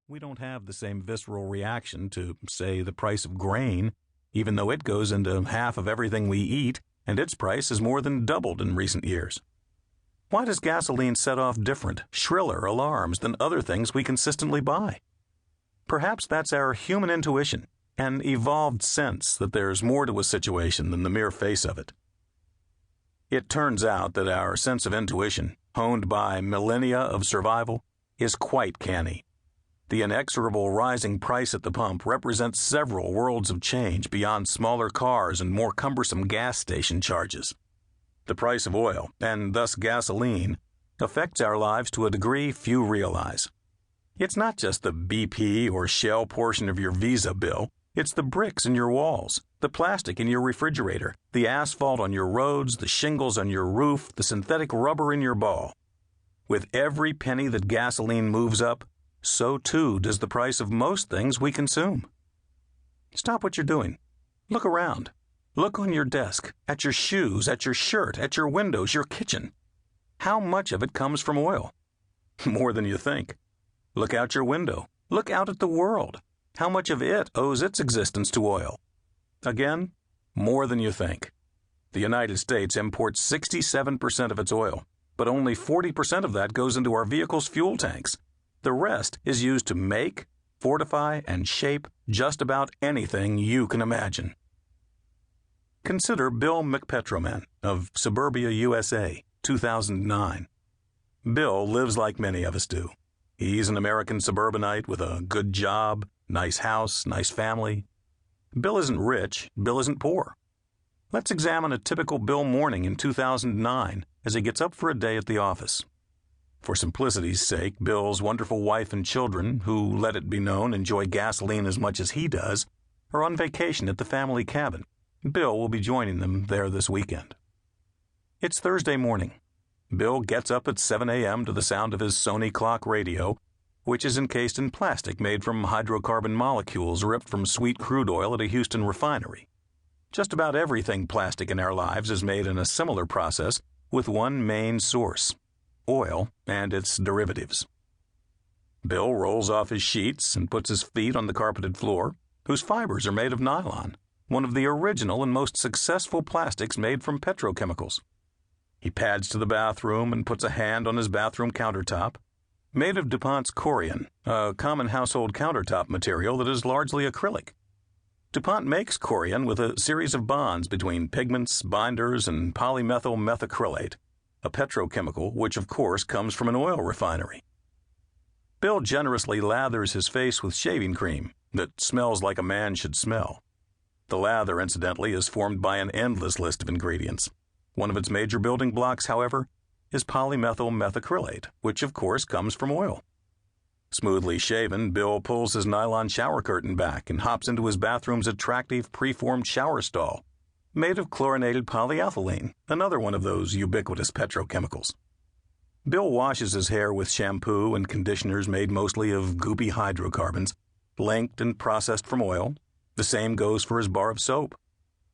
We don't have the same visceral reaction to, say, the price of grain, even though it goes into half of everything we eat, and its price has more than doubled in recent years. Why does gasoline set off different, shriller alarms than other things we consistently buy? Perhaps that's our human intuition, an evolved sense that there's more to a situation than the mere face of it. It turns out that our sense of intuition, honed by millennia of survival, is quite canny. The inexorable rising price at the pump represents several worlds of change beyond smaller cars and more cumbersome gas station charges. The price of oil, and thus gasoline, affects our lives to a degree few realize. It's not just the BP or Shell portion of your Visa bill. It's the bricks in your walls, the plastic in your refrigerator, the asphalt on your roads, the shingles on your roof, the synthetic rubber in your ball. With every penny that gasoline moves up, so too does the price of most things we consume. Stop what you're doing. Look around. Look on your desk, at your shoes, at your shirt, at your windows, your kitchen. How much of it comes from oil? More than you think. Look out your window. Look out at the world. How much of it owes its existence to oil? Again, more than you think. The United States imports 67% of its oil, but only 40% of that goes into our vehicles' fuel tanks. The rest is used to make, fortify, and shape just about anything you can imagine. Consider Bill McPetroman of Suburbia, USA, 2009. Bill lives like many of us do. He's an American suburbanite with a good job, nice house, nice family. Bill isn't rich, Bill isn't poor. Let's examine a typical Bill morning in 2009 as he gets up for a day at the office. For simplicity's sake, Bill's wonderful wife and children, who, let it be known, enjoy gasoline as much as he does, are on vacation at the family cabin. Bill will be joining them there this weekend. It's Thursday morning. Bill gets up at 7 a.m. to the sound of his Sony clock radio, which is encased in plastic made from hydrocarbon molecules ripped from sweet crude oil at a Houston refinery. Just about everything plastic in our lives is made in a similar process with one main source: oil and its derivatives. Bill rolls off his sheets and puts his feet on the carpeted floor, whose fibers are made of nylon, one of the original and most successful plastics made from petrochemicals. He pads to the bathroom and puts a hand on his bathroom countertop, made of DuPont's Corian, a common household countertop material that is largely acrylic. DuPont makes Corian with a series of bonds between pigments, binders, and polymethyl methacrylate, a petrochemical which of course comes from an oil refinery. Bill generously lathers his face with shaving cream that smells like a man should smell. The lather, incidentally, is formed by an endless list of ingredients. One of its major building blocks, however, is polymethyl methacrylate, which of course comes from oil. Smoothly shaven, Bill pulls his nylon shower curtain back and hops into his bathroom's attractive preformed shower stall, made of chlorinated polyethylene, another one of those ubiquitous petrochemicals. Bill washes his hair with shampoo and conditioners made mostly of goopy hydrocarbons, linked and processed from oil. The same goes for his bar of soap.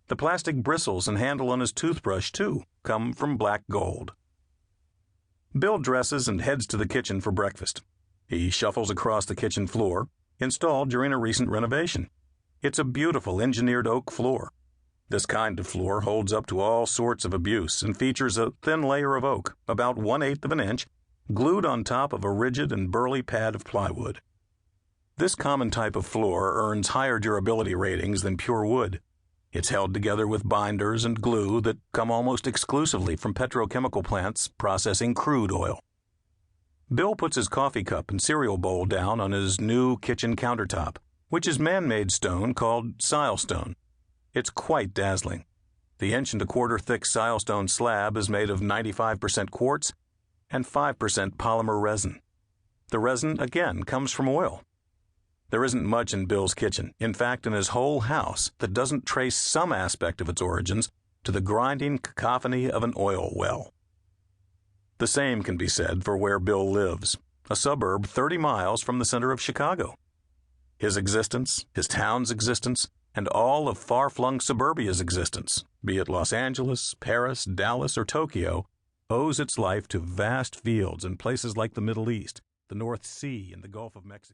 The plastic bristles and handle on his toothbrush, too, come from black gold. Bill dresses and heads to the kitchen for breakfast. He shuffles across the kitchen floor, installed during a recent renovation. It's a beautiful engineered oak floor. This kind of floor holds up to all sorts of abuse and features a thin layer of oak, about 1/8 of an inch, glued on top of a rigid and burly pad of plywood. This common type of floor earns higher durability ratings than pure wood. It's held together with binders and glue that come almost exclusively from petrochemical plants processing crude oil. Bill puts his coffee cup and cereal bowl down on his new kitchen countertop, which is man-made stone called silestone. It's quite dazzling. The 1¼ inch thick silestone slab is made of 95% quartz and 5% polymer resin. The resin, again, comes from oil. There isn't much in Bill's kitchen, in fact in his whole house, that doesn't trace some aspect of its origins to the grinding cacophony of an oil well. The same can be said for where Bill lives, a suburb 30 miles from the center of Chicago. His existence, his town's existence, and all of far-flung suburbia's existence, be it Los Angeles, Paris, Dallas, or Tokyo, owes its life to vast fields in places like the Middle East, the North Sea, and the Gulf of Mexico.